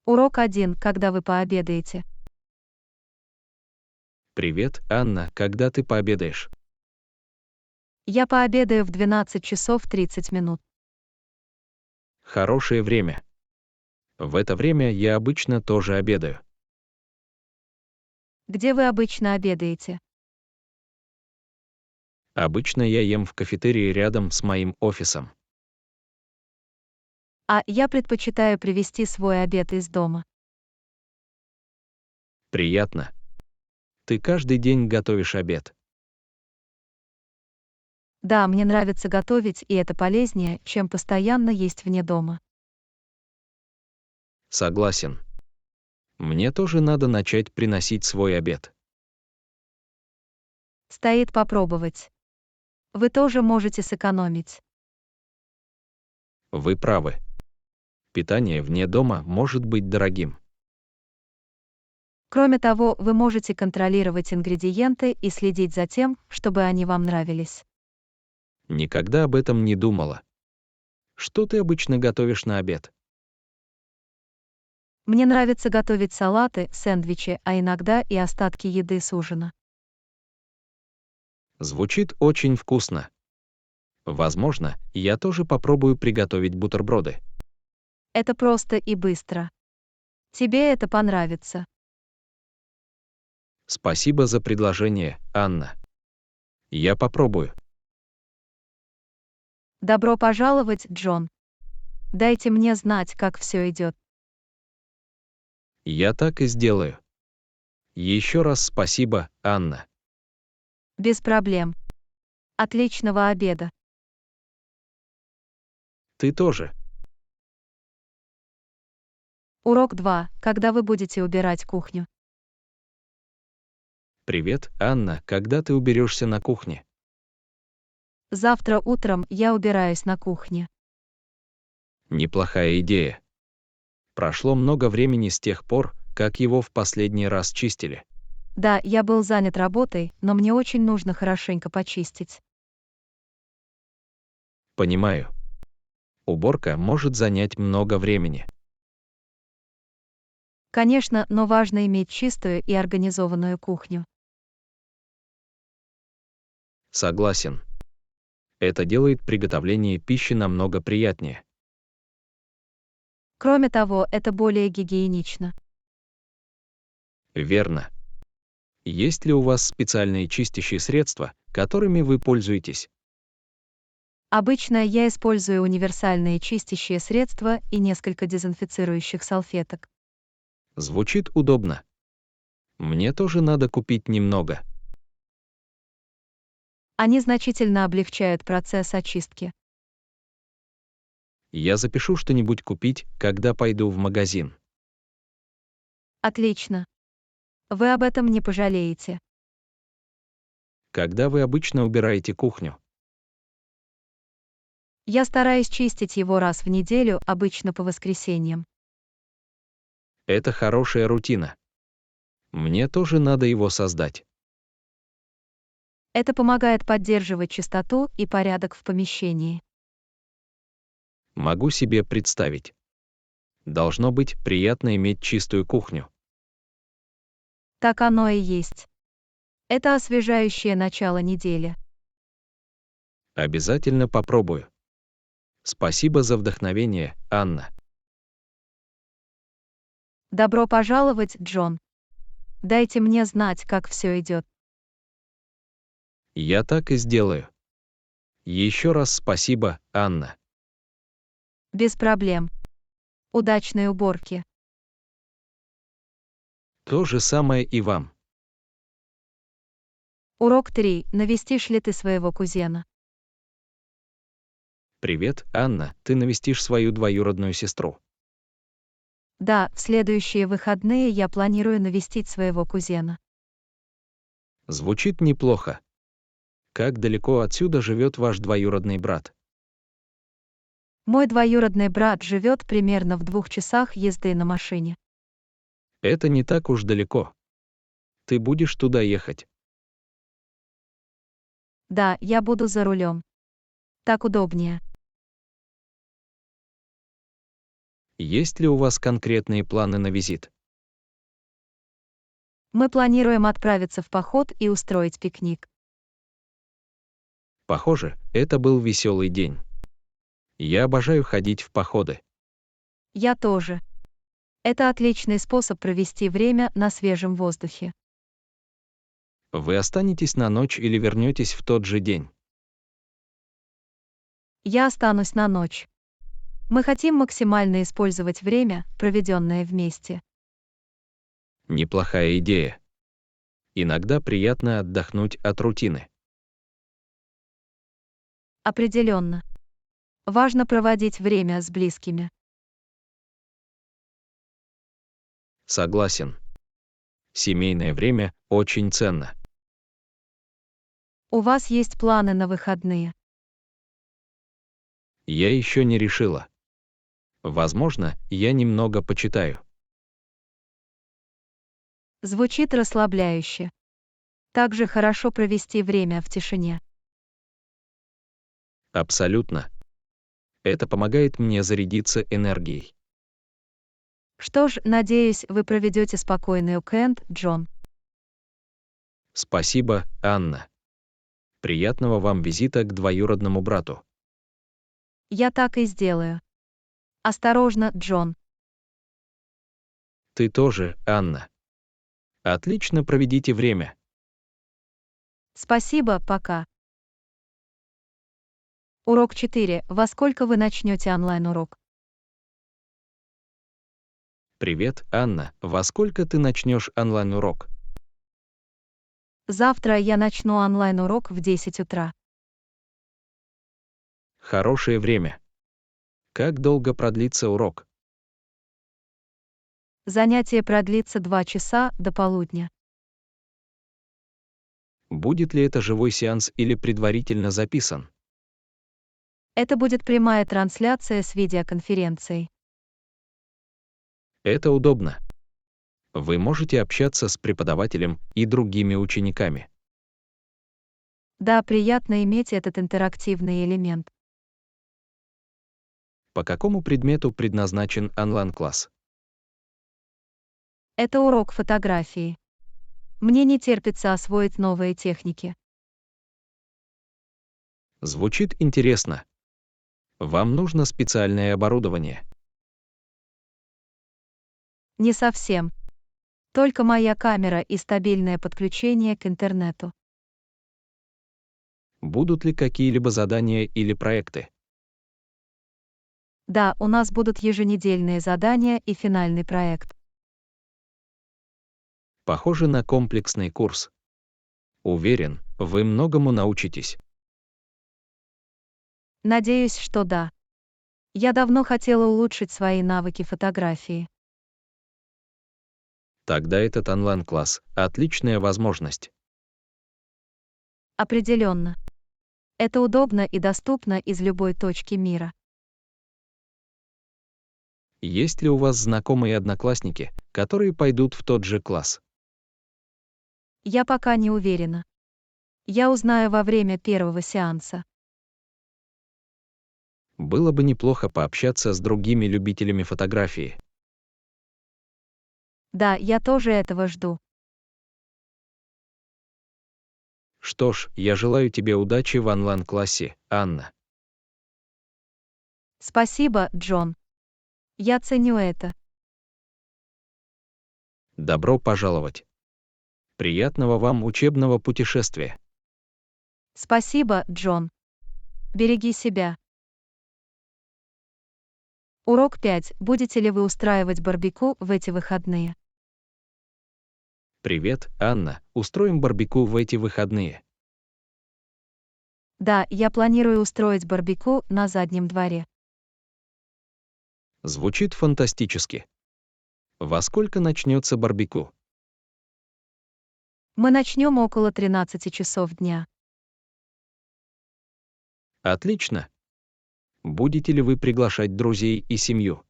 Урок 1. Когда вы пообедаете? Привет, Анна, когда ты пообедаешь? Я пообедаю в 12 часов 30 минут. Хорошее время. В это время я обычно тоже обедаю. Где вы обычно обедаете? Обычно я ем в кафетерии рядом с моим офисом. А я предпочитаю привезти свой обед из дома. Приятно. Ты каждый день готовишь обед. Да, мне нравится готовить, и это полезнее, чем постоянно есть вне дома. Согласен. Мне тоже надо начать приносить свой обед. Стоит попробовать. Вы тоже можете сэкономить. Вы правы. Питание вне дома может быть дорогим. Кроме того, вы можете контролировать ингредиенты и следить за тем, чтобы они вам нравились. Никогда об этом не думала. Что ты обычно готовишь на обед? Мне нравится готовить салаты, сэндвичи, а иногда и остатки еды с ужина. Звучит очень вкусно. Возможно, я тоже попробую приготовить бутерброды. Это просто и быстро. Тебе это понравится. Спасибо за предложение, Анна. Я попробую. Добро пожаловать, Джон. Дайте мне знать, как все идет. Я так и сделаю. Еще раз спасибо, Анна. Без проблем. Отличного обеда. Ты тоже. Урок 2. Когда вы будете убирать кухню? Привет, Анна, когда ты уберешься на кухне? Завтра утром я убираюсь на кухне. Неплохая идея. Прошло много времени с тех пор, как его в последний раз чистили. Да, я был занят работой, но мне очень нужно хорошенько почистить. Понимаю. Уборка может занять много времени. Конечно, но важно иметь чистую и организованную кухню. Согласен. Это делает приготовление пищи намного приятнее. Кроме того, это более гигиенично. Верно. Есть ли у вас специальные чистящие средства, которыми вы пользуетесь? Обычно я использую универсальные чистящие средства и несколько дезинфицирующих салфеток. Звучит удобно. Мне тоже надо купить немного. Они значительно облегчают процесс очистки. Я запишу что-нибудь купить, когда пойду в магазин. Отлично. Вы об этом не пожалеете. Когда вы обычно убираете кухню? Я стараюсь чистить его раз в неделю, обычно по воскресеньям. Это хорошая рутина. Мне тоже надо его создать. Это помогает поддерживать чистоту и порядок в помещении. Могу себе представить. Должно быть приятно иметь чистую кухню. Так оно и есть. Это освежающее начало недели. Обязательно попробую. Спасибо за вдохновение, Анна. Добро пожаловать, Джон. Дайте мне знать, как все идет. Я так и сделаю. Еще раз спасибо, Анна. Без проблем. Удачной уборки. То же самое и вам. Урок 3. Навестишь ли ты своего кузена? Привет, Анна, ты навестишь свою двоюродную сестру. Да, в следующие выходные я планирую навестить своего кузена. Звучит неплохо. Как далеко отсюда живет ваш двоюродный брат? Мой двоюродный брат живет примерно в 2 часах езды на машине. Это не так уж далеко. Ты будешь туда ехать. Да, я буду за рулем. Так удобнее. Есть ли у вас конкретные планы на визит? Мы планируем отправиться в поход и устроить пикник. Похоже, это был веселый день. Я обожаю ходить в походы. Я тоже. Это отличный способ провести время на свежем воздухе. Вы останетесь на ночь или вернетесь в тот же день? Я останусь на ночь. Мы хотим максимально использовать время, проведенное вместе. Неплохая идея. Иногда приятно отдохнуть от рутины. Определенно. Важно проводить время с близкими. Согласен. Семейное время очень ценно. У вас есть планы на выходные? Я еще не решила. Возможно, я немного почитаю. Звучит расслабляюще. Также хорошо провести время в тишине. Абсолютно. Это помогает мне зарядиться энергией. Что ж, надеюсь, вы проведете спокойный уикенд, Джон. Спасибо, Анна. Приятного вам визита к двоюродному брату. Я так и сделаю. Осторожно, Джон. Ты тоже, Анна. Отлично проведите время. Спасибо, пока. Урок 4. Во сколько вы начнете онлайн-урок? Привет, Анна. Во сколько ты начнешь онлайн-урок? Завтра я начну онлайн-урок в 10 утра. Хорошее время. Как долго продлится урок? Занятие продлится 2 часа до полудня. Будет ли это живой сеанс или предварительно записан? Это будет прямая трансляция с видеоконференцией. Это удобно. Вы можете общаться с преподавателем и другими учениками. Да, приятно иметь этот интерактивный элемент. По какому предмету предназначен онлайн-класс? Это урок фотографии. Мне не терпится освоить новые техники. Звучит интересно. Вам нужно специальное оборудование. Не совсем. Только моя камера и стабильное подключение к интернету. Будут ли какие-либо задания или проекты? Да, у нас будут еженедельные задания и финальный проект. Похоже на комплексный курс. Уверен, вы многому научитесь. Надеюсь, что да. Я давно хотела улучшить свои навыки фотографии. Тогда этот онлайн-класс– отличная возможность. Определенно. Это удобно и доступно из любой точки мира. Есть ли у вас знакомые одноклассники, которые пойдут в тот же класс? Я пока не уверена. Я узнаю во время первого сеанса. Было бы неплохо пообщаться с другими любителями фотографии. Да, я тоже этого жду. Что ж, я желаю тебе удачи в онлайн-классе, Анна. Спасибо, Джон. Я ценю это. Добро пожаловать. Приятного вам учебного путешествия. Спасибо, Джон. Береги себя. Урок 5. Будете ли вы устраивать барбекю в эти выходные? Привет, Анна. Устроим барбекю в эти выходные. Да, я планирую устроить барбекю на заднем дворе. Звучит фантастически. Во сколько начнется барбекю? Мы начнем около 13 часов дня. Отлично. Будете ли вы приглашать друзей и семью?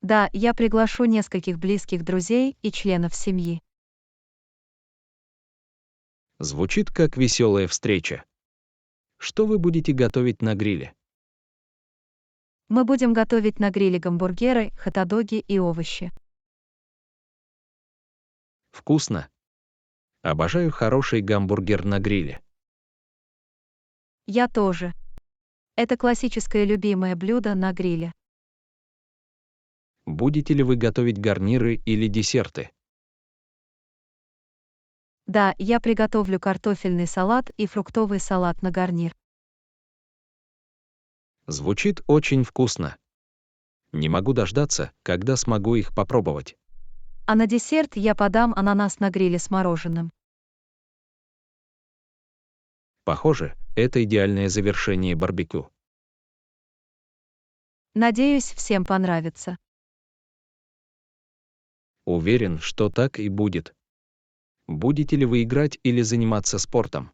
Да, я приглашу нескольких близких друзей и членов семьи. Звучит как веселая встреча. Что вы будете готовить на гриле? Мы будем готовить на гриле гамбургеры, хот-доги и овощи. Вкусно. Обожаю хороший гамбургер на гриле. Я тоже. Это классическое любимое блюдо на гриле. Будете ли вы готовить гарниры или десерты? Да, я приготовлю картофельный салат и фруктовый салат на гарнир. Звучит очень вкусно. Не могу дождаться, когда смогу их попробовать. А на десерт я подам ананас на гриле с мороженым. Похоже, это идеальное завершение барбекю. Надеюсь, всем понравится. Уверен, что так и будет. Будете ли вы играть или заниматься спортом?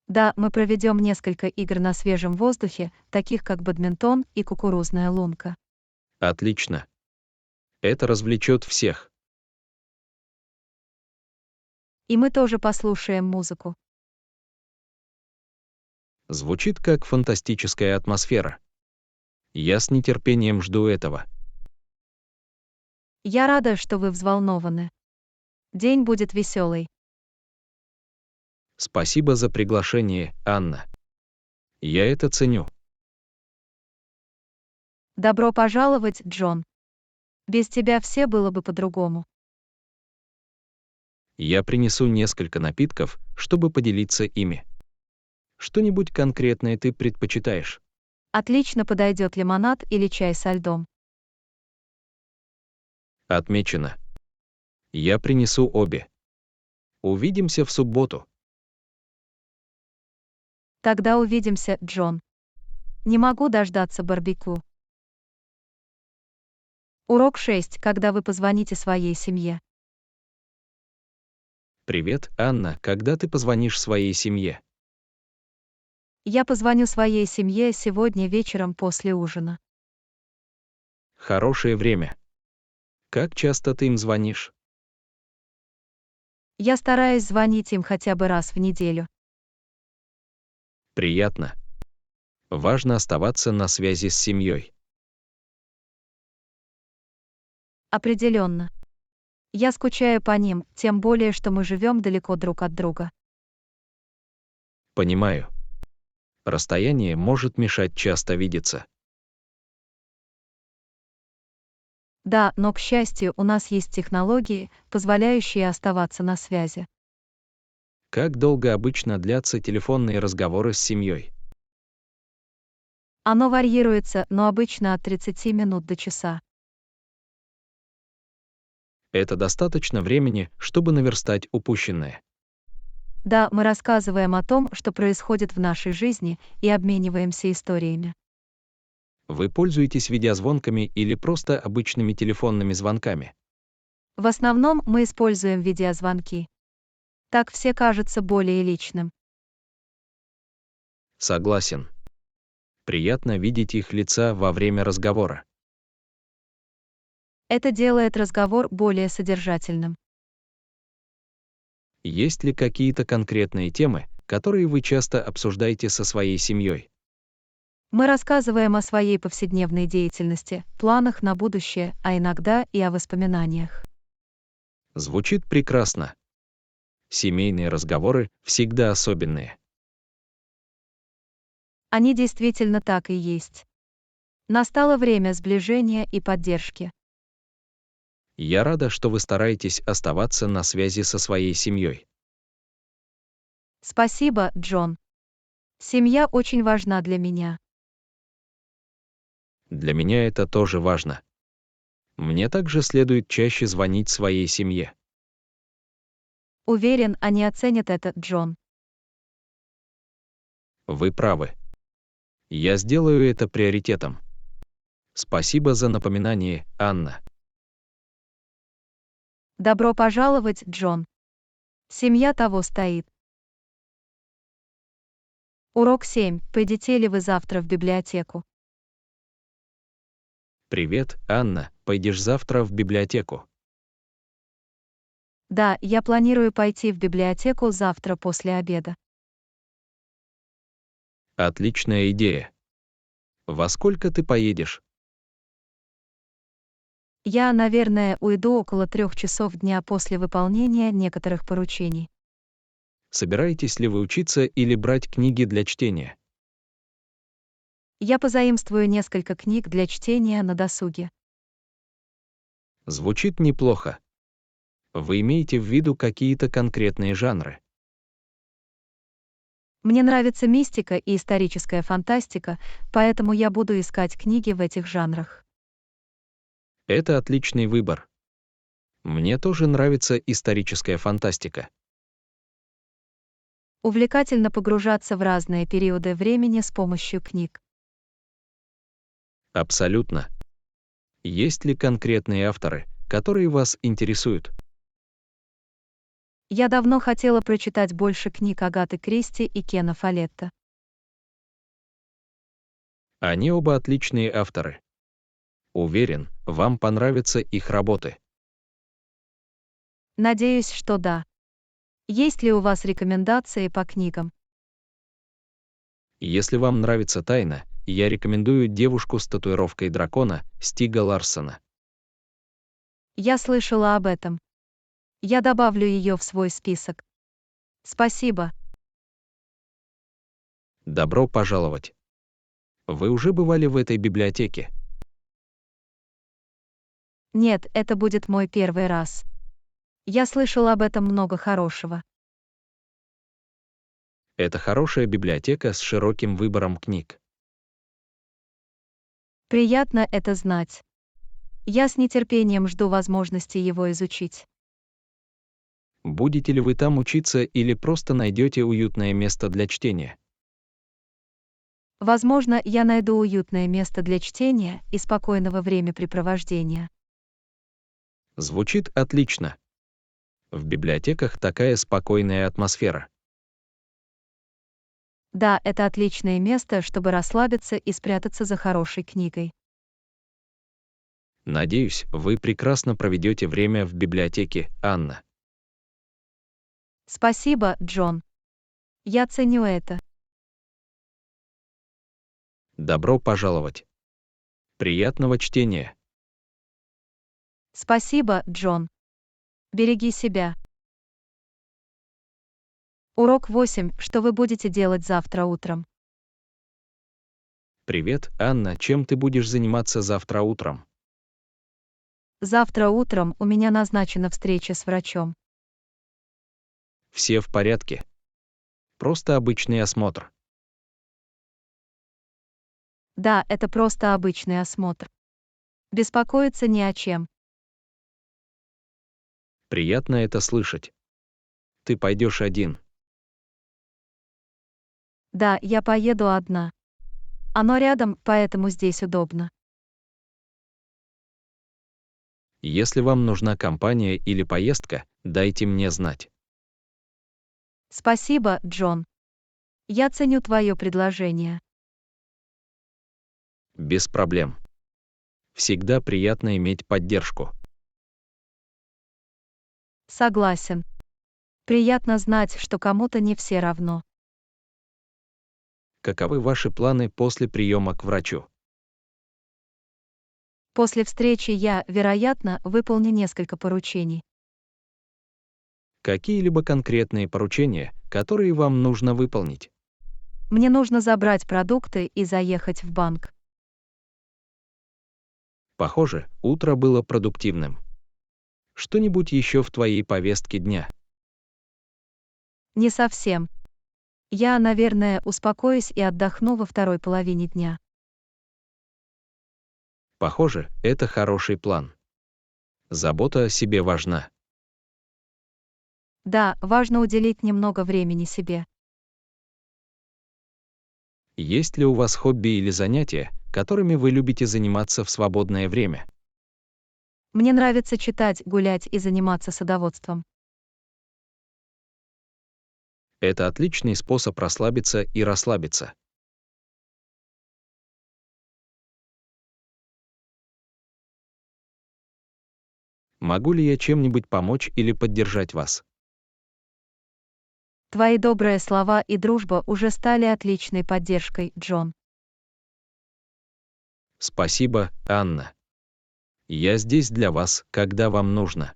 Да, мы проведем несколько игр на свежем воздухе, таких как бадминтон и кукурузная лунка. Отлично. Это развлечет всех. И мы тоже послушаем музыку. Звучит как фантастическая атмосфера. Я с нетерпением жду этого. Я рада, что вы взволнованы. День будет веселый. Спасибо за приглашение, Анна. Я это ценю. Добро пожаловать, Джон. Без тебя все было бы по-другому. Я принесу несколько напитков, чтобы поделиться ими. Что-нибудь конкретное ты предпочитаешь? Отлично подойдет лимонад или чай со льдом. Отмечено. Я принесу обе. Увидимся в субботу. Тогда увидимся, Джон. Не могу дождаться барбекю. Урок 6. Когда вы позвоните своей семье. Привет, Анна, когда ты позвонишь своей семье? Я позвоню своей семье сегодня вечером после ужина. Хорошее время. Как часто ты им звонишь? Я стараюсь звонить им хотя бы раз в неделю. Приятно. Важно оставаться на связи с семьей. Определенно. Я скучаю по ним, тем более, что мы живем далеко друг от друга. Понимаю. Расстояние может мешать часто видеться. Да, но, к счастью, у нас есть технологии, позволяющие оставаться на связи. Как долго обычно длятся телефонные разговоры с семьей? Оно варьируется, но обычно от 30 минут до часа. Это достаточно времени, чтобы наверстать упущенное. Да, мы рассказываем о том, что происходит в нашей жизни, и обмениваемся историями. Вы пользуетесь видеозвонками или просто обычными телефонными звонками? В основном мы используем видеозвонки. Так все кажется более личным. Согласен. Приятно видеть их лица во время разговора. Это делает разговор более содержательным. Есть ли какие-то конкретные темы, которые вы часто обсуждаете со своей семьей? Мы рассказываем о своей повседневной деятельности, планах на будущее, а иногда и о воспоминаниях. Звучит прекрасно. Семейные разговоры всегда особенные. Они действительно так и есть. Настало время сближения и поддержки. Я рада, что вы стараетесь оставаться на связи со своей семьей. Спасибо, Джон. Семья очень важна для меня. Для меня это тоже важно. Мне также следует чаще звонить своей семье. Уверен, они оценят это, Джон. Вы правы. Я сделаю это приоритетом. Спасибо за напоминание, Анна. Добро пожаловать, Джон. Семья того стоит. Урок 7. Пойдете ли вы завтра в библиотеку? Привет, Анна, пойдешь завтра в библиотеку? Да, я планирую пойти в библиотеку завтра после обеда. Отличная идея. Во сколько ты поедешь? Я, наверное, уйду около 3 часов дня после выполнения некоторых поручений. Собираетесь ли вы учиться или брать книги для чтения? Я позаимствую несколько книг для чтения на досуге. Звучит неплохо. Вы имеете в виду какие-то конкретные жанры? Мне нравится мистика и историческая фантастика, поэтому я буду искать книги в этих жанрах. Это отличный выбор. Мне тоже нравится историческая фантастика. Увлекательно погружаться в разные периоды времени с помощью книг. Абсолютно. Есть ли конкретные авторы, которые вас интересуют? Я давно хотела прочитать больше книг Агаты Кристи и Кена Фолетта. Они оба отличные авторы. Уверен, вам понравятся их работы. Надеюсь, что да. Есть ли у вас рекомендации по книгам? Если вам нравится тайна, я рекомендую «Девушку с татуировкой дракона» Стига Ларсона. Я слышала об этом. Я добавлю ее в свой список. Спасибо. Добро пожаловать. Вы уже бывали в этой библиотеке? Нет, это будет мой первый раз. Я слышала об этом много хорошего. Это хорошая библиотека с широким выбором книг. Приятно это знать. Я с нетерпением жду возможности его изучить. Будете ли вы там учиться или просто найдете уютное место для чтения? Возможно, я найду уютное место для чтения и спокойного времяпрепровождения. Звучит отлично. В библиотеках такая спокойная атмосфера. Да, это отличное место, чтобы расслабиться и спрятаться за хорошей книгой. Надеюсь, вы прекрасно проведете время в библиотеке, Анна. Спасибо, Джон. Я ценю это. Добро пожаловать. Приятного чтения. Спасибо, Джон. Береги себя. Урок 8. Что вы будете делать завтра утром? Привет, Анна, чем ты будешь заниматься завтра утром? Завтра утром у меня назначена встреча с врачом. Все в порядке. Просто обычный осмотр. Да, это просто обычный осмотр. Беспокоиться ни о чем. Приятно это слышать. Ты пойдешь один. Да, я поеду одна. Оно рядом, поэтому здесь удобно. Если вам нужна компания или поездка, дайте мне знать. Спасибо, Джон. Я ценю твое предложение. Без проблем. Всегда приятно иметь поддержку. Согласен. Приятно знать, что кому-то не все равно. Каковы ваши планы после приема к врачу? После встречи я, вероятно, выполню несколько поручений. Какие-либо конкретные поручения, которые вам нужно выполнить? Мне нужно забрать продукты и заехать в банк. Похоже, утро было продуктивным. Что-нибудь еще в твоей повестке дня? Не совсем. Я, наверное, успокоюсь и отдохну во второй половине дня. Похоже, это хороший план. Забота о себе важна. Да, важно уделить немного времени себе. Есть ли у вас хобби или занятия, которыми вы любите заниматься в свободное время? Мне нравится читать, гулять и заниматься садоводством. Это отличный способ расслабиться и расслабиться. Могу ли я чем-нибудь помочь или поддержать вас? Твои добрые слова и дружба уже стали отличной поддержкой, Джон. Спасибо, Анна. Я здесь для вас, когда вам нужно.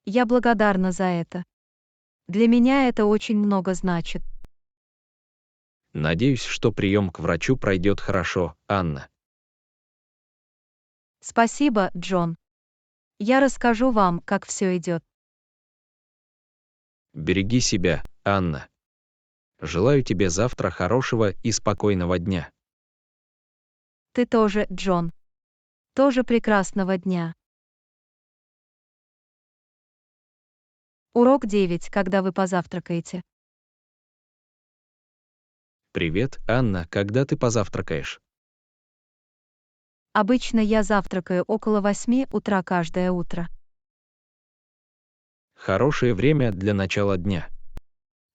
Я благодарна за это. Для меня это очень много значит. Надеюсь, что прием к врачу пройдет хорошо, Анна. Спасибо, Джон. Я расскажу вам, как все идет. Береги себя, Анна. Желаю тебе завтра хорошего и спокойного дня. Ты тоже, Джон. Тоже прекрасного дня. Урок 9, когда вы позавтракаете. Привет, Анна, когда ты позавтракаешь? Обычно я завтракаю около 8 утра каждое утро. Хорошее время для начала дня.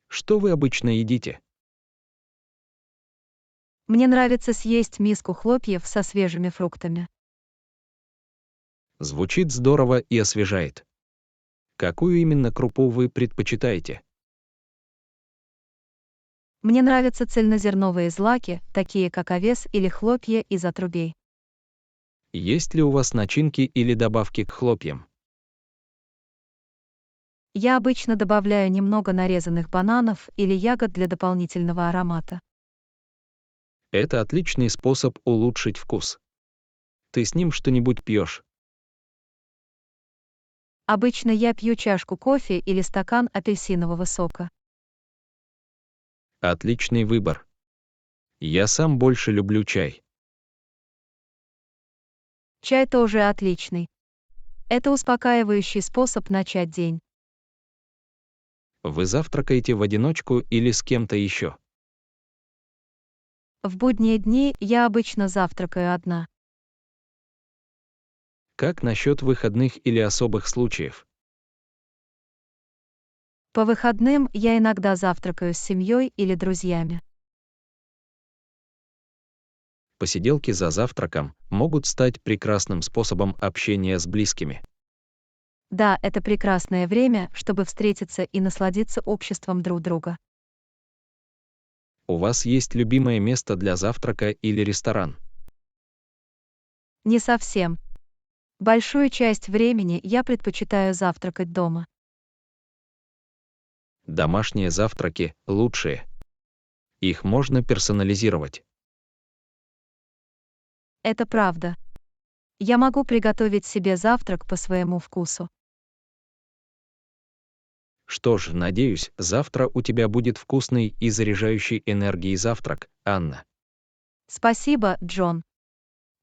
Что вы обычно едите? Мне нравится съесть миску хлопьев со свежими фруктами. Звучит здорово и освежает. Какую именно крупу вы предпочитаете? Мне нравятся цельнозерновые злаки, такие как овес или хлопья из отрубей. Есть ли у вас начинки или добавки к хлопьям? Я обычно добавляю немного нарезанных бананов или ягод для дополнительного аромата. Это отличный способ улучшить вкус. Ты с ним что-нибудь пьешь? Обычно я пью чашку кофе или стакан апельсинового сока. Отличный выбор. Я сам больше люблю чай. Чай тоже отличный. Это успокаивающий способ начать день. Вы завтракаете в одиночку или с кем-то еще? В будние дни я обычно завтракаю одна. Как насчет выходных или особых случаев? По выходным я иногда завтракаю с семьей или друзьями. Посиделки за завтраком могут стать прекрасным способом общения с близкими. Да, это прекрасное время, чтобы встретиться и насладиться обществом друг друга. У вас есть любимое место для завтрака или ресторан? Не совсем. Большую часть времени я предпочитаю завтракать дома. Домашние завтраки лучшие. Их можно персонализировать. Это правда. Я могу приготовить себе завтрак по своему вкусу. Что ж, надеюсь, завтра у тебя будет вкусный и заряжающий энергией завтрак, Анна. Спасибо, Джон.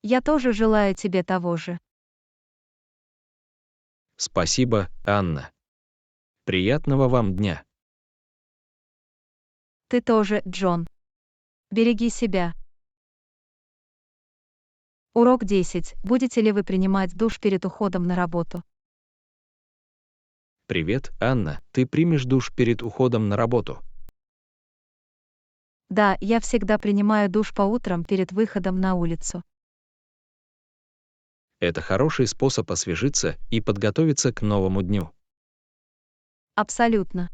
Я тоже желаю тебе того же. Спасибо, Анна. Приятного вам дня. Ты тоже, Джон. Береги себя. Урок 10. Будете ли вы принимать душ перед уходом на работу? Привет, Анна. Ты примешь душ перед уходом на работу? Да, я всегда принимаю душ по утрам перед выходом на улицу. Это хороший способ освежиться и подготовиться к новому дню. Абсолютно.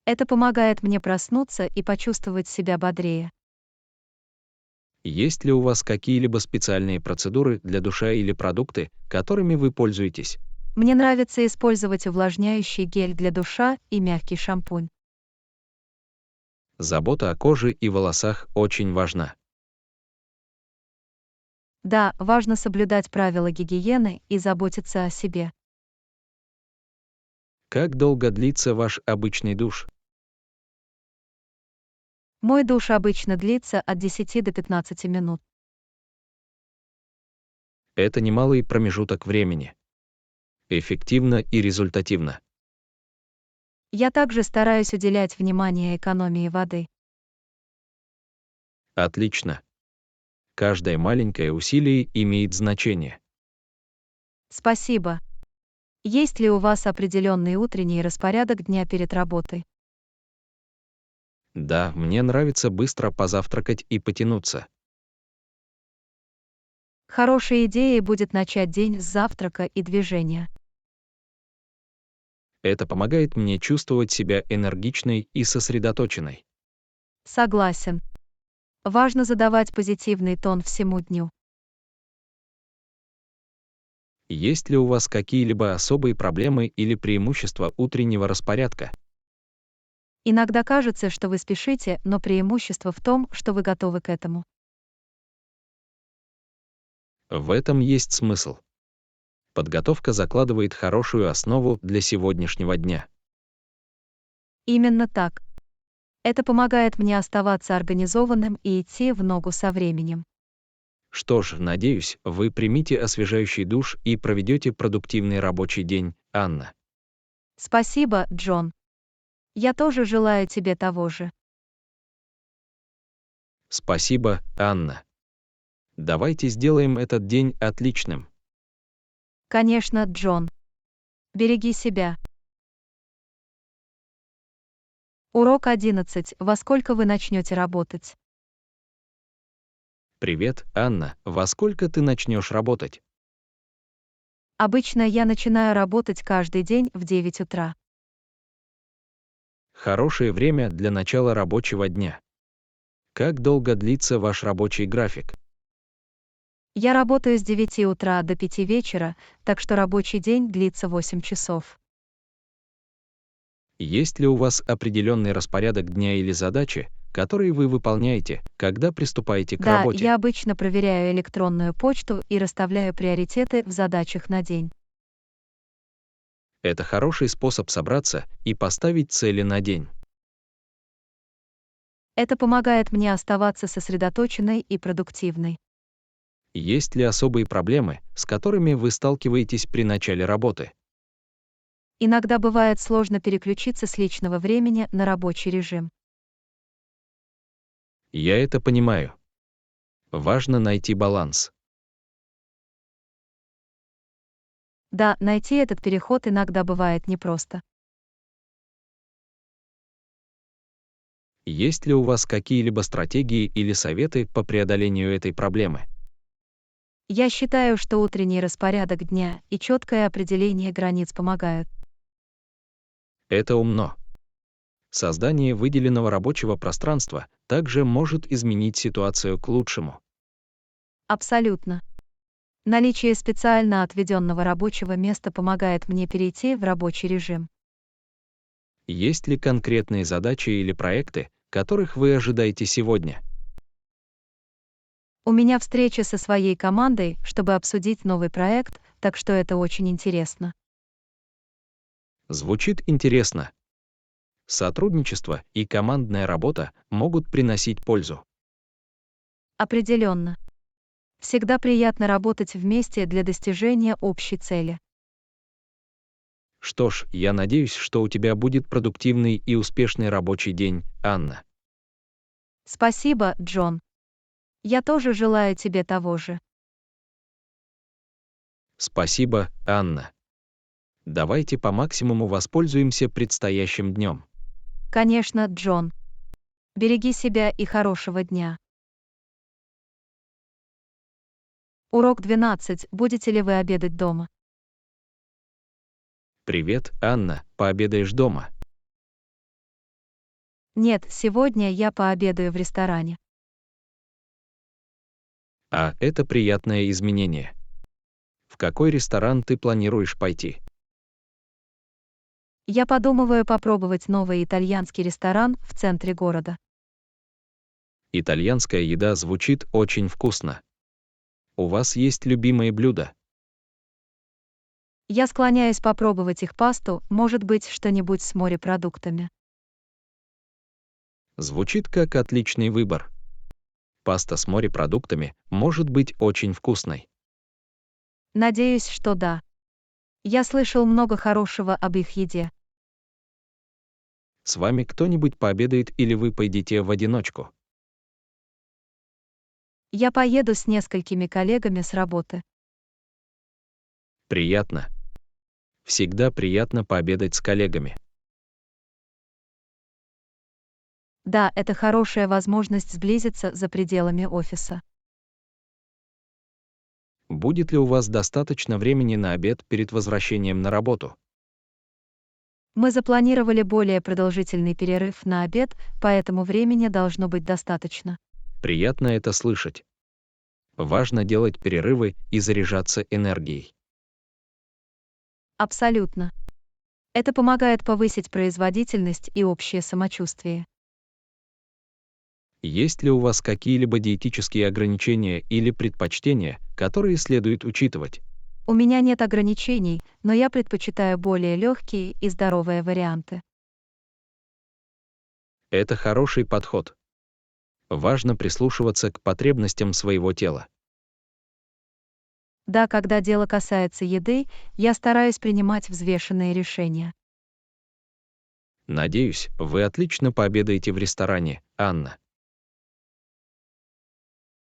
Это помогает мне проснуться и почувствовать себя бодрее. Есть ли у вас какие-либо специальные процедуры для душа или продукты, которыми вы пользуетесь? Мне нравится использовать увлажняющий гель для душа и мягкий шампунь. Забота о коже и волосах очень важна. Да, важно соблюдать правила гигиены и заботиться о себе. Как долго длится ваш обычный душ? Мой душ обычно длится от 10 до 15 минут. Это немалый промежуток времени. Эффективно и результативно. Я также стараюсь уделять внимание экономии воды. Отлично. Каждое маленькое усилие имеет значение. Спасибо. Есть ли у вас определенный утренний распорядок дня перед работой? Да, мне нравится быстро позавтракать и потянуться. Хорошей идеей будет начать день с завтрака и движения. Это помогает мне чувствовать себя энергичной и сосредоточенной. Согласен. Важно задавать позитивный тон всему дню. Есть ли у вас какие-либо особые проблемы или преимущества утреннего распорядка? Иногда кажется, что вы спешите, но преимущество в том, что вы готовы к этому. В этом есть смысл. Подготовка закладывает хорошую основу для сегодняшнего дня. Именно так. Это помогает мне оставаться организованным и идти в ногу со временем. Что ж, надеюсь, вы примите освежающий душ и проведете продуктивный рабочий день, Анна. Спасибо, Джон. Я тоже желаю тебе того же. Спасибо, Анна. Давайте сделаем этот день отличным. Конечно, Джон. Береги себя. Урок 11. Во сколько вы начнете работать? Привет, Анна. Во сколько ты начнешь работать? Обычно я начинаю работать каждый день в 9 утра. Хорошее время для начала рабочего дня. Как долго длится ваш рабочий график? Я работаю с 9 утра до 5 вечера, так что рабочий день длится 8 часов. Есть ли у вас определенный распорядок дня или задачи, которые вы выполняете, когда приступаете к Да, работе? я обычно проверяю электронную почту и расставляю приоритеты в задачах на день. Это хороший способ собраться и поставить цели на день. Это помогает мне оставаться сосредоточенной и продуктивной. Есть ли особые проблемы, с которыми вы сталкиваетесь при начале работы? Иногда бывает сложно переключиться с личного времени на рабочий режим. Я это понимаю. Важно найти баланс. Да, найти этот переход иногда бывает непросто. Есть ли у вас какие-либо стратегии или советы по преодолению этой проблемы? Я считаю, что утренний распорядок дня и четкое определение границ помогают. Это умно. Создание выделенного рабочего пространства также может изменить ситуацию к лучшему. Абсолютно. Наличие специально отведенного рабочего места помогает мне перейти в рабочий режим. Есть ли конкретные задачи или проекты, которых вы ожидаете сегодня? У меня встреча со своей командой, чтобы обсудить новый проект, так что это очень интересно. Звучит интересно. Сотрудничество и командная работа могут приносить пользу. Определенно. Всегда приятно работать вместе для достижения общей цели. Что ж, я надеюсь, что у тебя будет продуктивный и успешный рабочий день, Анна. Спасибо, Джон. Я тоже желаю тебе того же. Спасибо, Анна. Давайте по максимуму воспользуемся предстоящим днем. Конечно, Джон. Береги себя и хорошего дня. Урок 12. Будете ли вы обедать дома? Привет, Анна, пообедаешь дома? Нет, сегодня я пообедаю в ресторане. А, это приятное изменение. В какой ресторан ты планируешь пойти? Я подумываю попробовать новый итальянский ресторан в центре города. Итальянская еда звучит очень вкусно. У вас есть любимые блюда? Я склоняюсь попробовать их пасту, может быть, что-нибудь с морепродуктами. Звучит как отличный выбор. Паста с морепродуктами может быть очень вкусной. Надеюсь, что да. Я слышал много хорошего об их еде. С вами кто-нибудь пообедает или вы поедите в одиночку? Я поеду с несколькими коллегами с работы. Приятно. Всегда приятно пообедать с коллегами. Да, это хорошая возможность сблизиться за пределами офиса. Будет ли у вас достаточно времени на обед перед возвращением на работу? Мы запланировали более продолжительный перерыв на обед, поэтому времени должно быть достаточно. Приятно это слышать. Важно делать перерывы и заряжаться энергией. Абсолютно. Это помогает повысить производительность и общее самочувствие. Есть ли у вас какие-либо диетические ограничения или предпочтения, которые следует учитывать? У меня нет ограничений, но я предпочитаю более легкие и здоровые варианты. Это хороший подход. Важно прислушиваться к потребностям своего тела. Да, когда дело касается еды, я стараюсь принимать взвешенные решения. Надеюсь, вы отлично пообедаете в ресторане, Анна.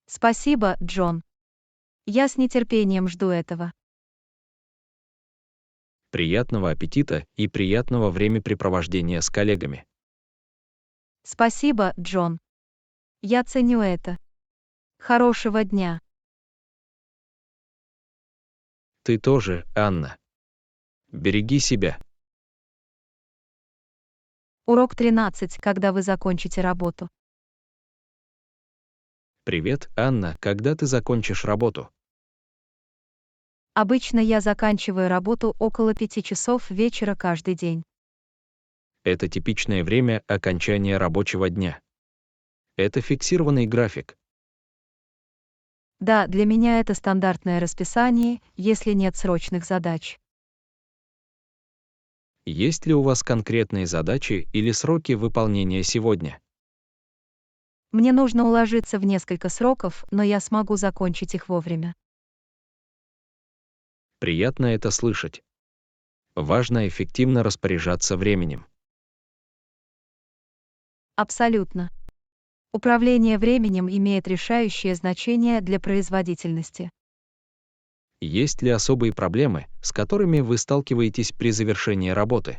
Спасибо, Джон. Я с нетерпением жду этого. Приятного аппетита и приятного времяпрепровождения с коллегами. Спасибо, Джон. Я ценю это. Хорошего дня. Ты тоже, Анна. Береги себя. Урок 13, когда вы закончите работу. Привет, Анна, когда ты закончишь работу? Обычно я заканчиваю работу около 5 часов вечера каждый день. Это типичное время окончания рабочего дня. Это фиксированный график. Да, для меня это стандартное расписание, если нет срочных задач. Есть ли у вас конкретные задачи или сроки выполнения сегодня? Мне нужно уложиться в несколько сроков, но я смогу закончить их вовремя. Приятно это слышать. Важно эффективно распоряжаться временем. Абсолютно. Управление временем имеет решающее значение для производительности. Есть ли особые проблемы, с которыми вы сталкиваетесь при завершении работы?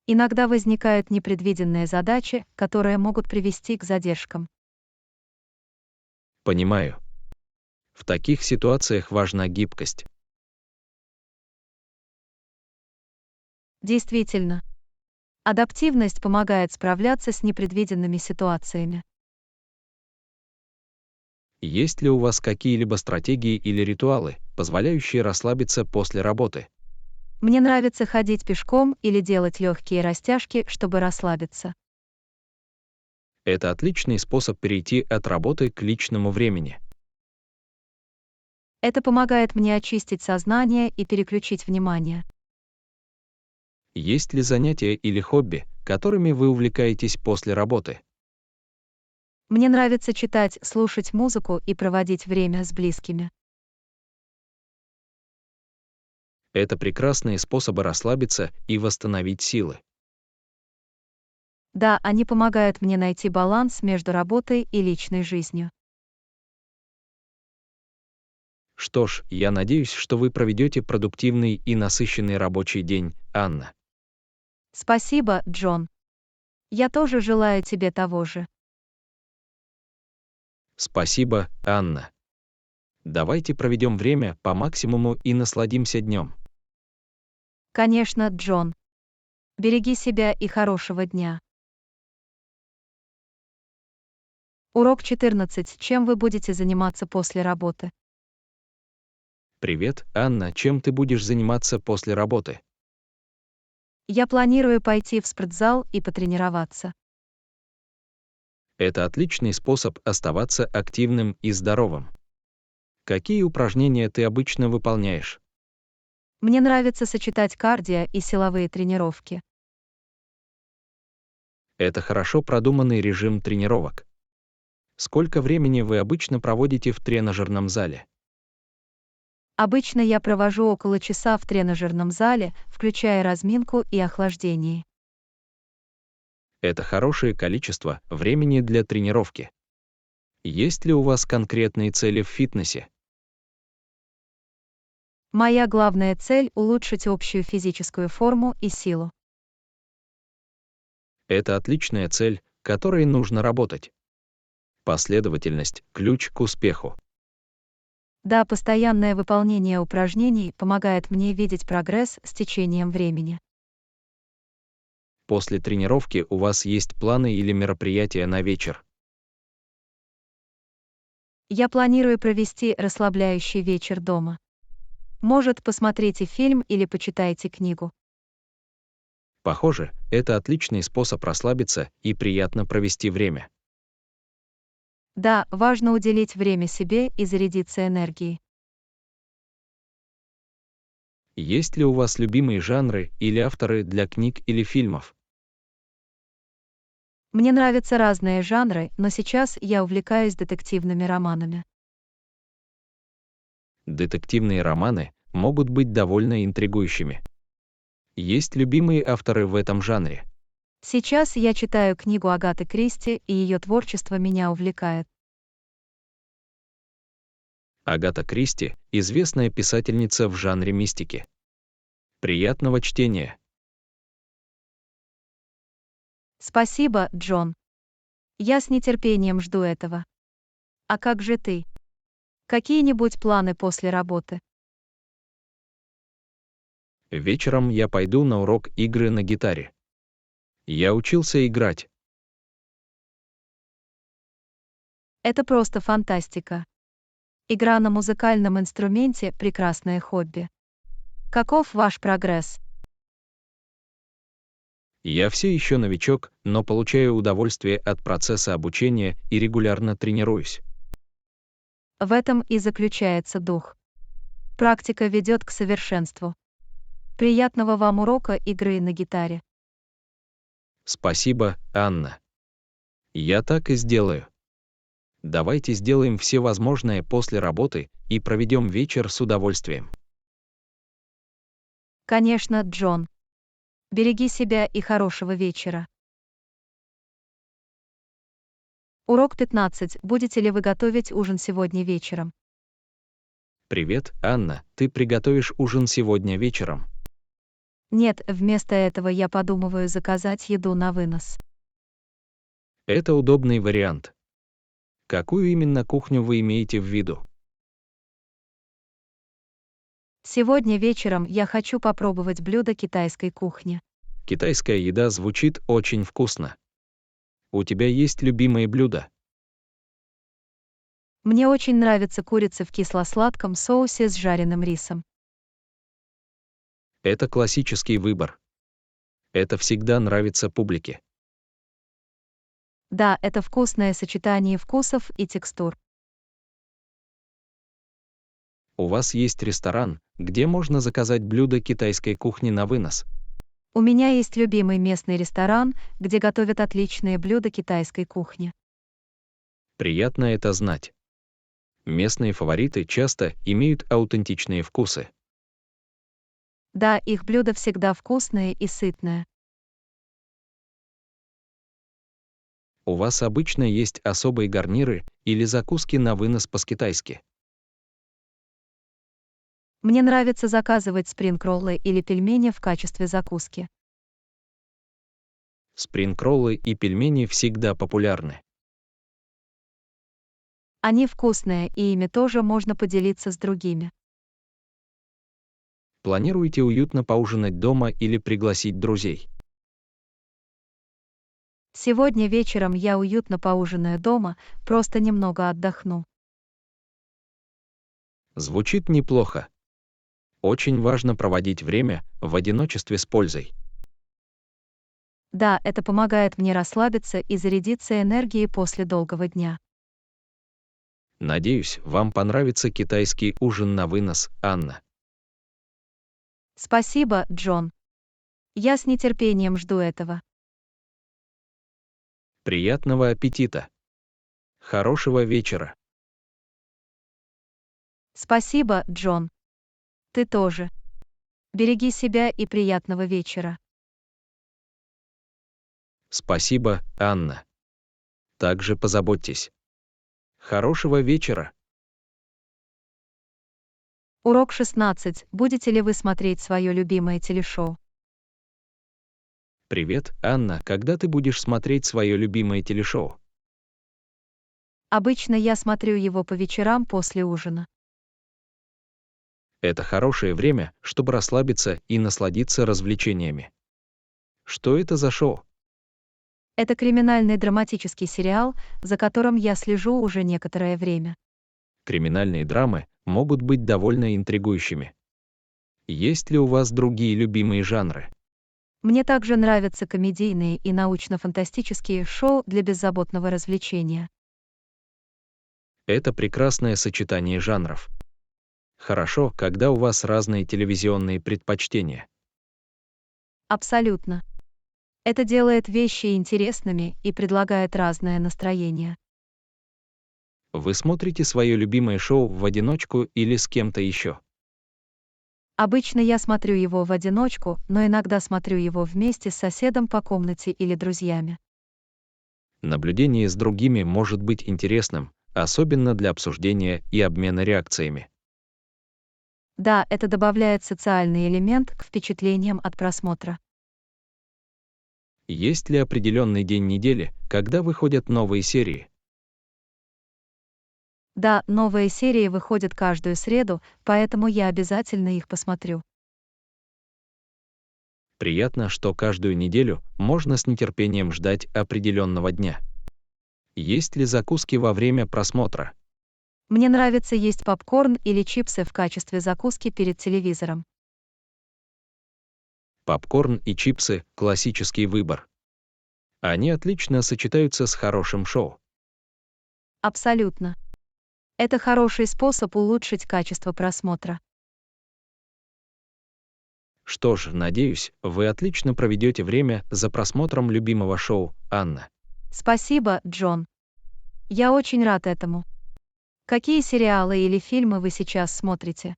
Иногда возникают непредвиденные задачи, которые могут привести к задержкам. Понимаю. В таких ситуациях важна гибкость. Действительно, адаптивность помогает справляться с непредвиденными ситуациями. Есть ли у вас какие-либо стратегии или ритуалы, позволяющие расслабиться после работы? Мне нравится ходить пешком или делать легкие растяжки, чтобы расслабиться. Это отличный способ перейти от работы к личному времени. Это помогает мне очистить сознание и переключить внимание. Есть ли занятия или хобби, которыми вы увлекаетесь после работы? Мне нравится читать, слушать музыку и проводить время с близкими. Это прекрасные способы расслабиться и восстановить силы. Да, они помогают мне найти баланс между работой и личной жизнью. Что ж, я надеюсь, что вы проведете продуктивный и насыщенный рабочий день, Анна. Спасибо, Джон. Я тоже желаю тебе того же. Спасибо, Анна. Давайте проведем время по максимуму и насладимся днем. Конечно, Джон. Береги себя и хорошего дня. Урок 14. Чем вы будете заниматься после работы? Привет, Анна, чем ты будешь заниматься после работы? Я планирую пойти в спортзал и потренироваться. Это отличный способ оставаться активным и здоровым. Какие упражнения ты обычно выполняешь? Мне нравится сочетать кардио и силовые тренировки. Это хорошо продуманный режим тренировок. Сколько времени вы обычно проводите в тренажерном зале? Обычно я провожу около часа в тренажерном зале, включая разминку и охлаждение. Это хорошее количество времени для тренировки. Есть ли у вас конкретные цели в фитнесе? Моя главная цель — улучшить общую физическую форму и силу. Это отличная цель, к которой нужно работать. Последовательность– ключ к успеху. Да, постоянное выполнение упражнений помогает мне видеть прогресс с течением времени. После тренировки у вас есть планы или мероприятия на вечер? Я планирую провести расслабляющий вечер дома. Может, посмотрите фильм или почитайте книгу. Похоже, это отличный способ расслабиться и приятно провести время. Да, важно уделить время себе и зарядиться энергией. Есть ли у вас любимые жанры или авторы для книг или фильмов? Мне нравятся разные жанры, но сейчас я увлекаюсь детективными романами. Детективные романы могут быть довольно интригующими. Есть любимые авторы в этом жанре? Сейчас я читаю книгу Агаты Кристи, и ее творчество меня увлекает. Агата Кристи — известная писательница в жанре мистики. Приятного чтения! Спасибо, Джон. Я с нетерпением жду этого. А как же ты? Какие-нибудь планы после работы? Вечером я пойду на урок игры на гитаре. Я учился играть. Это просто фантастика. Игра на музыкальном инструменте — прекрасное хобби. Каков ваш прогресс? Я все еще новичок, но получаю удовольствие от процесса обучения и регулярно тренируюсь. В этом и заключается дух. Практика ведет к совершенству. Приятного вам урока игры на гитаре. Спасибо, Анна. Я так и сделаю. Давайте сделаем все возможное после работы и проведем вечер с удовольствием. Конечно, Джон. Береги себя и хорошего вечера. Урок 15. Будете ли вы готовить ужин сегодня вечером? Привет, Анна, ты приготовишь ужин сегодня вечером? Нет, вместо этого я подумываю заказать еду на вынос. Это удобный вариант. Какую именно кухню вы имеете в виду? Сегодня вечером я хочу попробовать блюдо китайской кухни. Китайская еда звучит очень вкусно. У тебя есть любимые блюда? Мне очень нравится курица в кисло-сладком соусе с жареным рисом. Это классический выбор. Это всегда нравится публике. Да, это вкусное сочетание вкусов и текстур. У вас есть ресторан, где можно заказать блюда китайской кухни на вынос. У меня есть любимый местный ресторан, где готовят отличные блюда китайской кухни. Приятно это знать. Местные фавориты часто имеют аутентичные вкусы. Да, их блюда всегда вкусные и сытные. У вас обычно есть особые гарниры или закуски на вынос по-китайски. Мне нравится заказывать спринг-роллы или пельмени в качестве закуски. Спринг-роллы и пельмени всегда популярны. Они вкусные, и ими тоже можно поделиться с другими. Планируете уютно поужинать дома или пригласить друзей? Сегодня вечером я уютно поужинаю дома, просто немного отдохну. Звучит неплохо. Очень важно проводить время в одиночестве с пользой. Да, это помогает мне расслабиться и зарядиться энергией после долгого дня. Надеюсь, вам понравится китайский ужин на вынос, Анна. Спасибо, Джон. Я с нетерпением жду этого. Приятного аппетита. Хорошего вечера. Спасибо, Джон. Ты тоже. Береги себя и приятного вечера. Спасибо, Анна. Также позаботьтесь. Хорошего вечера. Урок 16. Будете ли вы смотреть свое любимое телешоу? Привет, Анна, когда ты будешь смотреть свое любимое телешоу? Обычно я смотрю его по вечерам после ужина. Это хорошее время, чтобы расслабиться и насладиться развлечениями. Что это за шоу? Это криминальный драматический сериал, за которым я слежу уже некоторое время. Криминальные драмы могут быть довольно интригующими. Есть ли у вас другие любимые жанры? Мне также нравятся комедийные и научно-фантастические шоу для беззаботного развлечения. Это прекрасное сочетание жанров. Хорошо, когда у вас разные телевизионные предпочтения. Абсолютно. Это делает вещи интересными и предлагает разное настроение. Вы смотрите свое любимое шоу в одиночку или с кем-то еще? Обычно я смотрю его в одиночку, но иногда смотрю его вместе с соседом по комнате или друзьями. Наблюдение с другими может быть интересным, особенно для обсуждения и обмена реакциями. Да, это добавляет социальный элемент к впечатлениям от просмотра. Есть ли определенный день недели, когда выходят новые серии? Да, новые серии выходят каждую среду, поэтому я обязательно их посмотрю. Приятно, что каждую неделю можно с нетерпением ждать определенного дня. Есть ли закуски во время просмотра? Мне нравится есть попкорн или чипсы в качестве закуски перед телевизором. Попкорн и чипсы– классический выбор. Они отлично сочетаются с хорошим шоу. Абсолютно. Это хороший способ улучшить качество просмотра. Что ж, надеюсь, вы отлично проведете время за просмотром любимого шоу, Анна. Спасибо, Джон. Я очень рад этому. Какие сериалы или фильмы вы сейчас смотрите?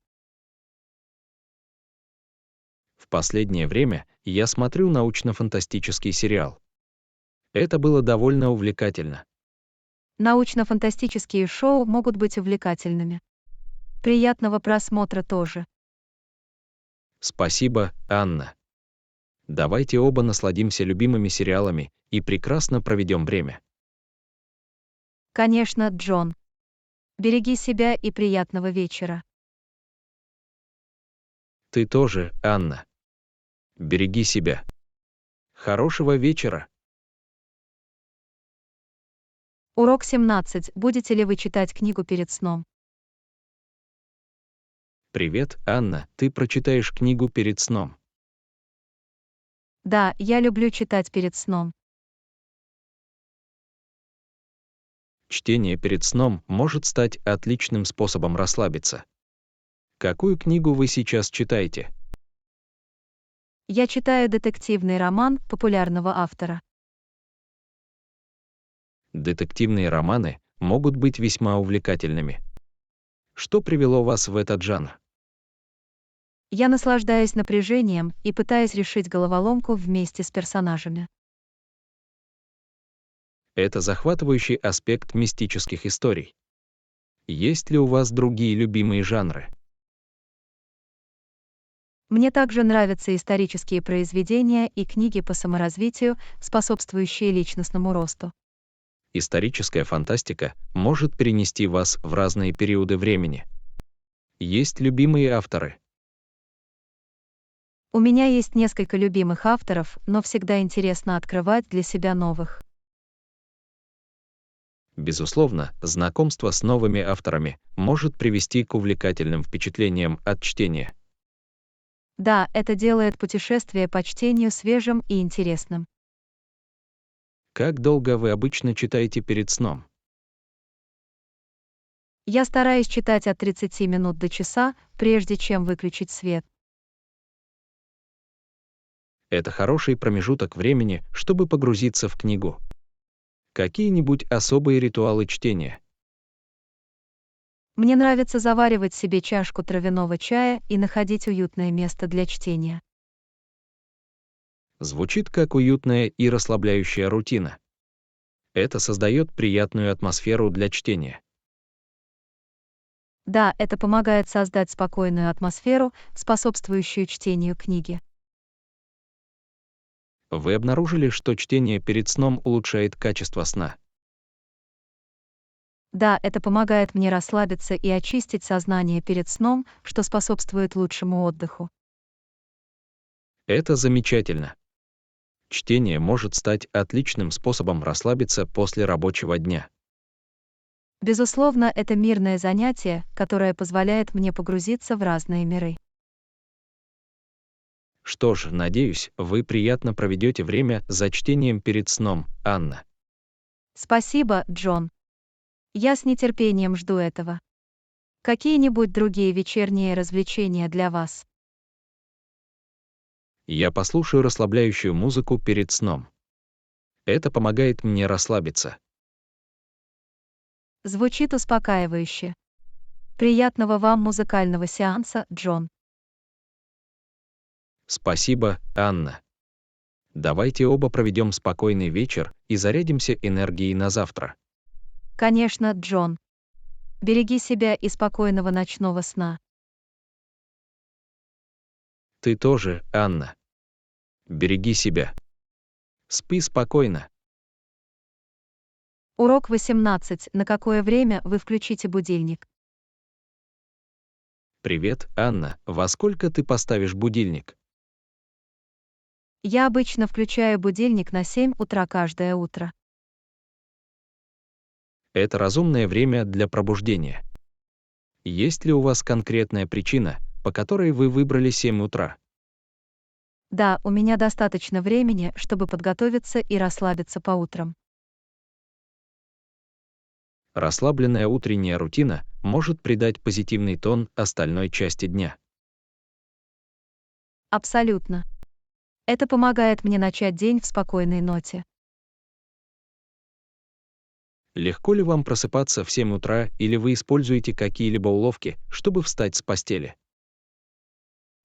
В последнее время я смотрю научно-фантастический сериал. Это было довольно увлекательно. Научно-фантастические шоу могут быть увлекательными. Приятного просмотра тоже. Спасибо, Анна. Давайте оба насладимся любимыми сериалами и прекрасно проведем время. Конечно, Джон. Береги себя и приятного вечера. Ты тоже, Анна. Береги себя. Хорошего вечера. Урок 17. Будете ли вы читать книгу перед сном? Привет, Анна, ты прочитаешь книгу перед сном. Да, я люблю читать перед сном. Чтение перед сном может стать отличным способом расслабиться. Какую книгу вы сейчас читаете? Я читаю детективный роман популярного автора. Детективные романы могут быть весьма увлекательными. Что привело вас в этот жанр? Я наслаждаюсь напряжением и пытаюсь решить головоломку вместе с персонажами. Это захватывающий аспект мистических историй. Есть ли у вас другие любимые жанры? Мне также нравятся исторические произведения и книги по саморазвитию, способствующие личностному росту. Историческая фантастика может перенести вас в разные периоды времени. Есть любимые авторы? У меня есть несколько любимых авторов, но всегда интересно открывать для себя новых. Безусловно, знакомство с новыми авторами может привести к увлекательным впечатлениям от чтения. Да, это делает путешествие по чтению свежим и интересным. Как долго вы обычно читаете перед сном? Я стараюсь читать от 30 минут до часа, прежде чем выключить свет. Это хороший промежуток времени, чтобы погрузиться в книгу. Какие-нибудь особые ритуалы чтения? Мне нравится заваривать себе чашку травяного чая и находить уютное место для чтения. Звучит как уютная и расслабляющая рутина. Это создает приятную атмосферу для чтения. Да, это помогает создать спокойную атмосферу, способствующую чтению книги. Вы обнаружили, что чтение перед сном улучшает качество сна? Да, это помогает мне расслабиться и очистить сознание перед сном, что способствует лучшему отдыху. Это замечательно. Чтение может стать отличным способом расслабиться после рабочего дня. Безусловно, это мирное занятие, которое позволяет мне погрузиться в разные миры. Что ж, надеюсь, вы приятно проведете время за чтением перед сном, Анна. Спасибо, Джон. Я с нетерпением жду этого. Какие-нибудь другие вечерние развлечения для вас? Я послушаю расслабляющую музыку перед сном. Это помогает мне расслабиться. Звучит успокаивающе. Приятного вам музыкального сеанса, Джон. Спасибо, Анна. Давайте оба проведем спокойный вечер и зарядимся энергией на завтра. Конечно, Джон. Береги себя и спокойного ночного сна. Ты тоже, Анна. Береги себя. Спи спокойно. Урок 18. На какое время вы включите будильник? Привет, Анна. Во сколько ты поставишь будильник? Я обычно включаю будильник на 7 утра каждое утро. Это разумное время для пробуждения. Есть ли у вас конкретная причина, по которой вы выбрали 7 утра? Да, у меня достаточно времени, чтобы подготовиться и расслабиться по утрам. Расслабленная утренняя рутина может придать позитивный тон остальной части дня. Абсолютно. Это помогает мне начать день в спокойной ноте. Легко ли вам просыпаться в 7 утра или вы используете какие-либо уловки, чтобы встать с постели?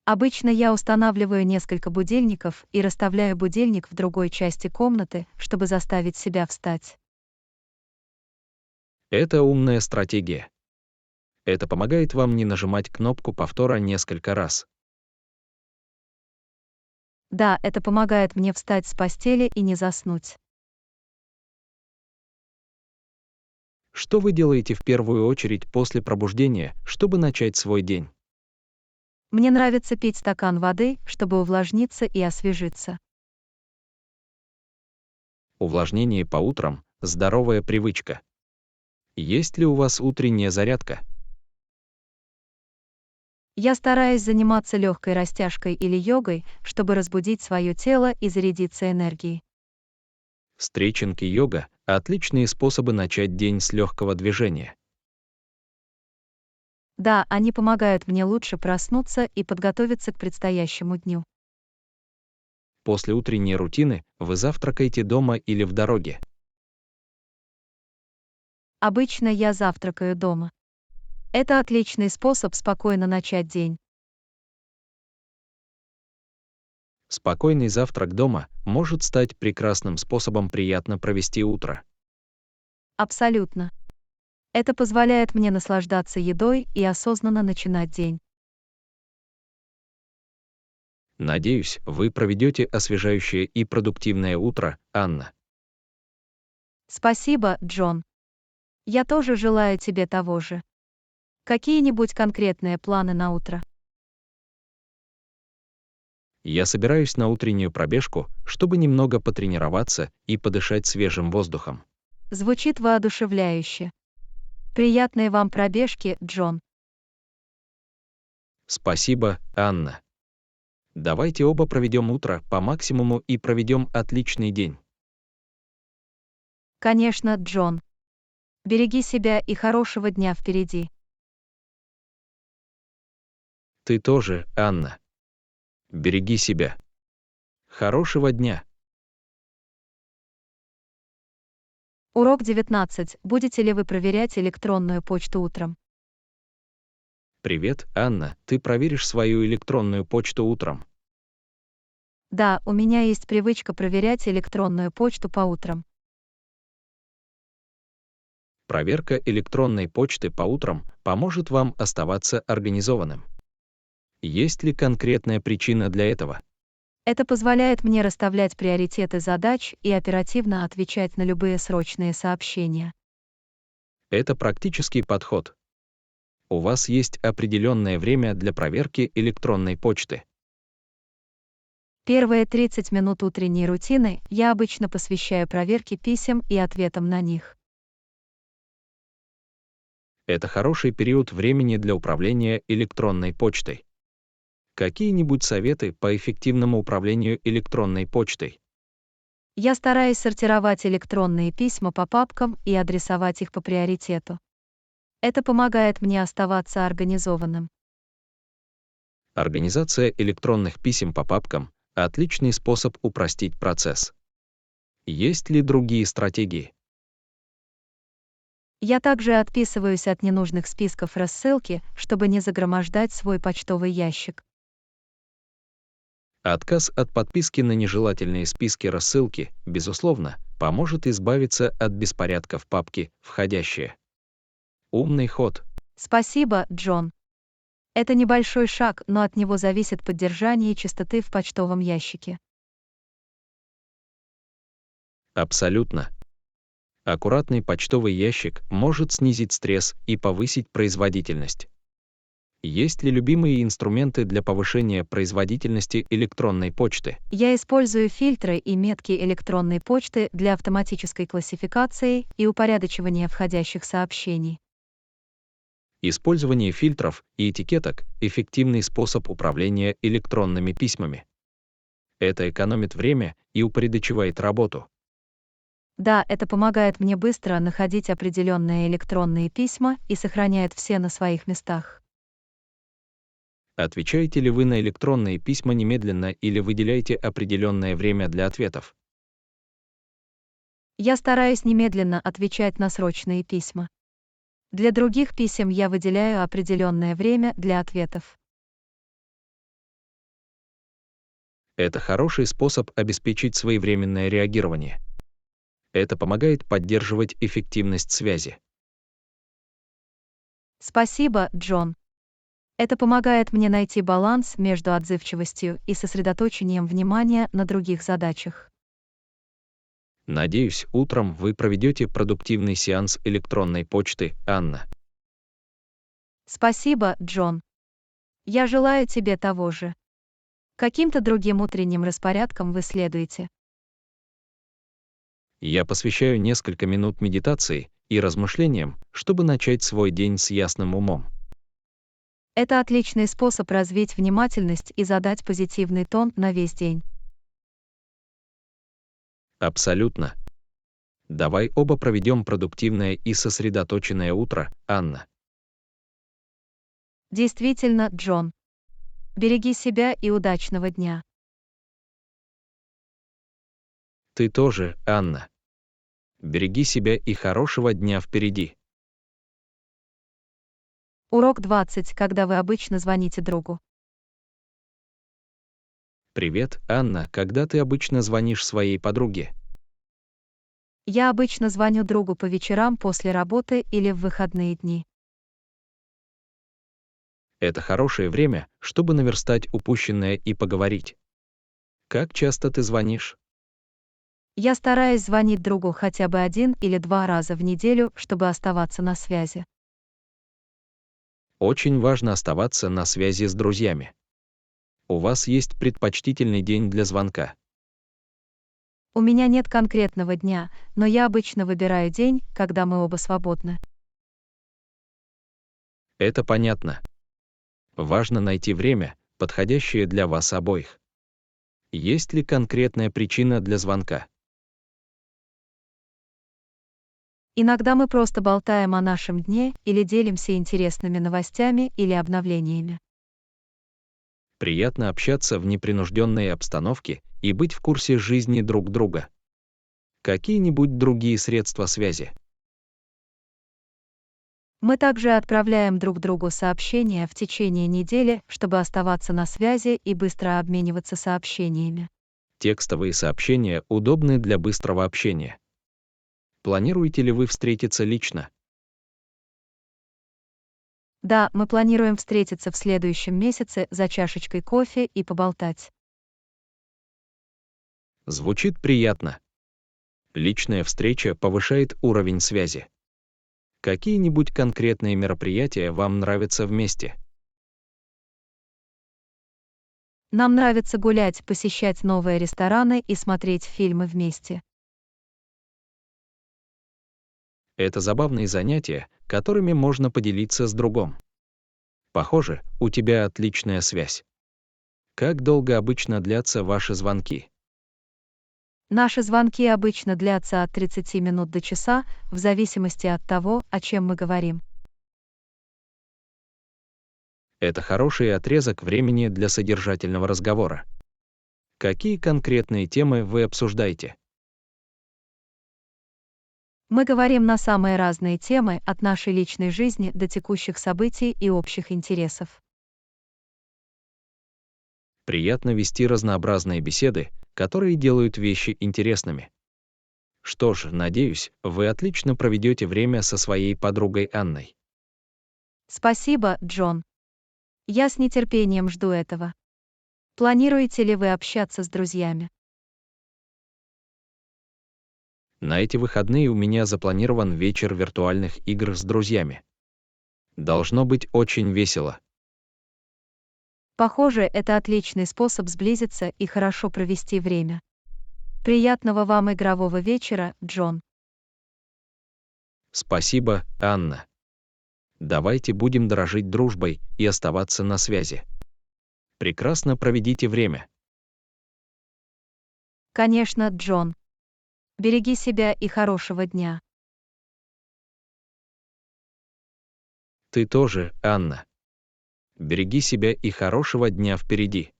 Обычно я устанавливаю несколько будильников и расставляю будильник в другой части комнаты, чтобы заставить себя встать. Это умная стратегия. Это помогает вам не нажимать кнопку повтора несколько раз. Да, это помогает мне встать с постели и не заснуть. Что вы делаете в первую очередь после пробуждения, чтобы начать свой день? Мне нравится пить стакан воды, чтобы увлажниться и освежиться. Увлажнение по утрам– здоровая привычка. Есть ли у вас утренняя зарядка? Я стараюсь заниматься легкой растяжкой или йогой, чтобы разбудить свое тело и зарядиться энергией. Стретчинг и йога– отличные способы начать день с легкого движения. Да, они помогают мне лучше проснуться и подготовиться к предстоящему дню. После утренней рутины вы завтракаете дома или в дороге. Обычно я завтракаю дома. Это отличный способ спокойно начать день. Спокойный завтрак дома может стать прекрасным способом приятно провести утро. Абсолютно. Это позволяет мне наслаждаться едой и осознанно начинать день. Надеюсь, вы проведете освежающее и продуктивное утро, Анна. Спасибо, Джон. Я тоже желаю тебе того же. Какие-нибудь конкретные планы на утро? Я собираюсь на утреннюю пробежку, чтобы немного потренироваться и подышать свежим воздухом. Звучит воодушевляюще. Приятной вам пробежки, Джон. Спасибо, Анна. Давайте оба проведем утро по максимуму и проведем отличный день. Конечно, Джон. Береги себя и хорошего дня впереди. Ты тоже, Анна. Береги себя. Хорошего дня. Урок 19. Будете ли вы проверять электронную почту утром? Привет, Анна. Ты проверишь свою электронную почту утром? Да, у меня есть привычка проверять электронную почту по утрам. Проверка электронной почты по утрам поможет вам оставаться организованным. Есть ли конкретная причина для этого? Это позволяет мне расставлять приоритеты задач и оперативно отвечать на любые срочные сообщения. Это практический подход. У вас есть определенное время для проверки электронной почты. Первые 30 минут утренней рутины я обычно посвящаю проверке писем и ответам на них. Это хороший период времени для управления электронной почтой. Какие-нибудь советы по эффективному управлению электронной почтой? Я стараюсь сортировать электронные письма по папкам и адресовать их по приоритету. Это помогает мне оставаться организованным. Организация электронных писем по папкам — отличный способ упростить процесс. Есть ли другие стратегии? Я также отписываюсь от ненужных списков рассылки, чтобы не загромождать свой почтовый ящик. Отказ от подписки на нежелательные списки рассылки, безусловно, поможет избавиться от беспорядка в папке «Входящие». Умный ход. Спасибо, Джон. Это небольшой шаг, но от него зависит поддержание чистоты в почтовом ящике. Абсолютно. Аккуратный почтовый ящик может снизить стресс и повысить производительность. Есть ли любимые инструменты для повышения производительности электронной почты? Я использую фильтры и метки электронной почты для автоматической классификации и упорядочивания входящих сообщений. Использование фильтров и этикеток — эффективный способ управления электронными письмами. Это экономит время и упорядочивает работу. Да, это помогает мне быстро находить определенные электронные письма и сохраняет все на своих местах. Отвечаете ли вы на электронные письма немедленно или выделяете определенное время для ответов? Я стараюсь немедленно отвечать на срочные письма. Для других писем я выделяю определенное время для ответов. Это хороший способ обеспечить своевременное реагирование. Это помогает поддерживать эффективность связи. Спасибо, Джон. Это помогает мне найти баланс между отзывчивостью и сосредоточением внимания на других задачах. Надеюсь, утром вы проведете продуктивный сеанс электронной почты, Анна. Спасибо, Джон. Я желаю тебе того же. Каким-то другим утренним распорядком вы следуете? Я посвящаю несколько минут медитации и размышлениям, чтобы начать свой день с ясным умом. Это отличный способ развить внимательность и задать позитивный тон на весь день. Абсолютно. Давай оба проведем продуктивное и сосредоточенное утро, Анна. Действительно, Джон. Береги себя и удачного дня. Ты тоже, Анна. Береги себя и хорошего дня впереди. Урок 20, когда вы обычно звоните другу. Привет, Анна, когда ты обычно звонишь своей подруге? Я обычно звоню другу по вечерам после работы или в выходные дни. Это хорошее время, чтобы наверстать упущенное и поговорить. Как часто ты звонишь? Я стараюсь звонить другу хотя бы 1 или 2 раза в неделю, чтобы оставаться на связи. Очень важно оставаться на связи с друзьями. У вас есть предпочтительный день для звонка? У меня нет конкретного дня, но я обычно выбираю день, когда мы оба свободны. Это понятно. Важно найти время, подходящее для вас обоих. Есть ли конкретная причина для звонка? Иногда мы просто болтаем о нашем дне или делимся интересными новостями или обновлениями. Приятно общаться в непринужденной обстановке и быть в курсе жизни друг друга. Какие-нибудь другие средства связи? Мы также отправляем друг другу сообщения в течение недели, чтобы оставаться на связи и быстро обмениваться сообщениями. Текстовые сообщения удобны для быстрого общения. Планируете ли вы встретиться лично? Да, мы планируем встретиться в следующем месяце за чашечкой кофе и поболтать. Звучит приятно. Личная встреча повышает уровень связи. Какие-нибудь конкретные мероприятия вам нравятся вместе? Нам нравится гулять, посещать новые рестораны и смотреть фильмы вместе. Это забавные занятия, которыми можно поделиться с другом. Похоже, у тебя отличная связь. Как долго обычно длятся ваши звонки? Наши звонки обычно длятся от 30 минут до часа, в зависимости от того, о чем мы говорим. Это хороший отрезок времени для содержательного разговора. Какие конкретные темы вы обсуждаете? Мы говорим на самые разные темы, от нашей личной жизни до текущих событий и общих интересов. Приятно вести разнообразные беседы, которые делают вещи интересными. Что ж, надеюсь, вы отлично проведете время со своей подругой Анной. Спасибо, Джон. Я с нетерпением жду этого. Планируете ли вы общаться с друзьями? На эти выходные у меня запланирован вечер виртуальных игр с друзьями. Должно быть очень весело. Похоже, это отличный способ сблизиться и хорошо провести время. Приятного вам игрового вечера, Джон. Спасибо, Анна. Давайте будем дорожить дружбой и оставаться на связи. Прекрасно проведите время. Конечно, Джон. Береги себя и хорошего дня. Ты тоже, Анна. Береги себя и хорошего дня впереди.